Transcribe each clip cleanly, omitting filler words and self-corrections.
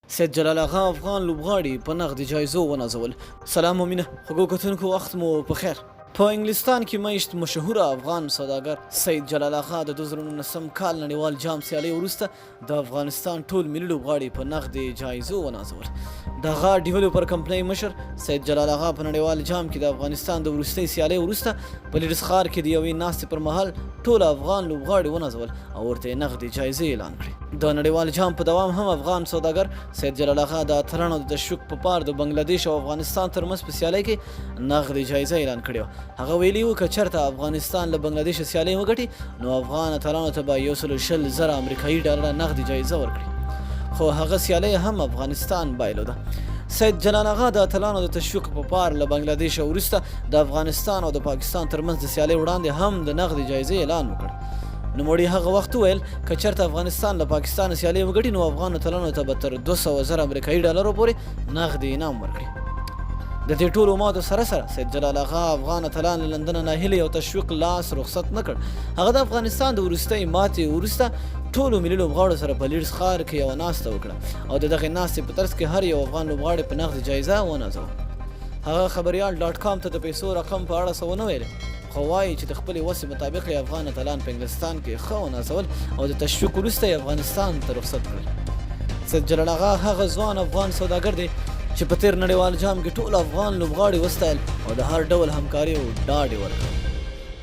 سید جلال آغا افغان لوبغاړي په نغدي جایزو ونازول. سلام و مینه، خوږو کتونکو، وخت مو په خیر. په انګلستان کې میشت مشهور افغان سوداګر سید جلال آغا د 2019 کال نړیوال جام سیالۍ وروسته د افغانستان ټول ملي لوبغاړي په نغدي جایزو ونازول. دغه ډیولپر کمپنۍ مشر سید جلال آغا په نړیوال جام کې د افغانستان د وروستۍ سیالۍ وروسته په لیډز ښار کې د یوې ناستې پر مهال ټول افغان لوبغاړي ونازول او ورته یې نغدي جایزې اعلان کړې. د نړیوال جام په دوام هم افغان سوداګر سید جلال آغا د اتلانو د تشویق په پار د بنګلادیش او افغانستان ترمنځ په سیالۍ کې نغدي جایزه اعلان کړې وه. هغه ویلي و که چېرته افغانستان له بنګلادیش سیالۍ وګټي نو افغان اتلانو ته به 120,000 امریکایي ډالره نغدي جایزه ورکړي، خو هغه سیالۍ هم افغانستان بایلوده. سید جلال آغا د اتلانو د تشویق په پار له بنګلادیش وروسته د افغانستان او د پاکستان ترمنځ د سیالۍ وړاندې هم د نغدي جایزې اعلان وکړ. نوموړي هغه وخت وویل که چېرته افغانستان له پاکستان سیالۍ وګټي نو افغان اتلانو ته به تر 200,000 امریکایي ډالرو پورې نغدي انعام ورکړي. د دې ټولو ماتو سره سره سید جلال آغا افغان اتلان له لندن ناهیلي او تشویق لاس رخصت نه کړ. هغه د افغانستان د وروستۍ ماتې وروسته ټولو ملي لوبغاړو سره په لیډز ښار کې یوه ناسته وکړه او د دغې ناستې په ترڅ کې هر یو افغان لوبغاړی په نغدي جایزه ونازوه. هغه خبریال ډاټ کام ته د پیسو رقم په اړه څه ونه ویل، خو وایي چې د خپلې وسې مطابق یې افغان اتلان په انګلستان کې ښه ونازول او د تشویق وروسته یې افغانستان ته رخصت کړل. سید جلال آغا هغه ځوان افغان سوداګر دی چې په تیر نړیوال جام کې ټول افغان لوبغاړي وستایل او د هر ډول همکاري او ډاډ یې ورکړ.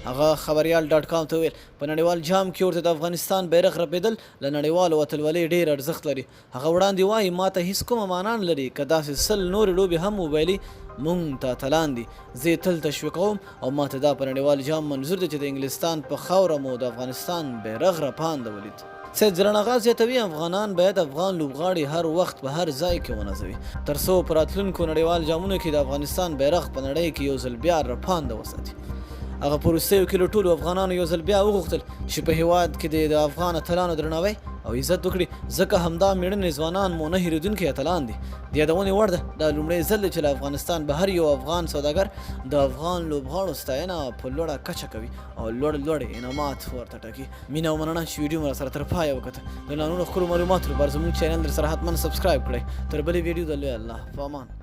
هغه خبریال ډاټ کام ته ویل په نړیوال جام کې ورته د افغانستان بیرغ رپېدل له نړیوالو اتلولۍ ډېر ارزښت لري. هغه وړاندې وایي ما ته هېڅ کومه معنا نه لري که داسې 100 نورې لوبې هم وبایلي، موږ ته اتلان دي، زه یې تل تشویقوم او ما ته دا په نړیوال جام منظور دی چې د انګلستان په خاوره مو د افغانستان بیرغ رپانده ولید. سید جلال آغا زیاتوي افغانان باید افغان لوبغاړي هر وخت په هر ځای کې ونازوي تر څو په راتلونکو نړیوال جامونو کې د افغانستان بیرغ په نړۍ کې یو ځل بیا رپانده وساتي. هغه په وروستیو کې له ټولو افغانانو یو ځل بیا وغوښتل چې په هېواد کې د افغان اتلانو درناوی او عزت وکړي، ځکه همدا مېړني ځوانان مو نه هېرېدونکي اتلان دي. د یادونې وړ ده دا لومړی ځل دی چې له افغانستان بهر یو افغان سوداګر د افغان لوبغاړو ستاینه په لوړه کچه کوي او لوړ انعامات ورته ټاکي. مینه او مننه چې ویډیو مو راسره تر پایه وکته. د نورو ښکلو معلوماتو لپاره زموږ چینل درسره حتما سبسکرایب کړئ. تر بلې ویډیو د لوی الله په امان.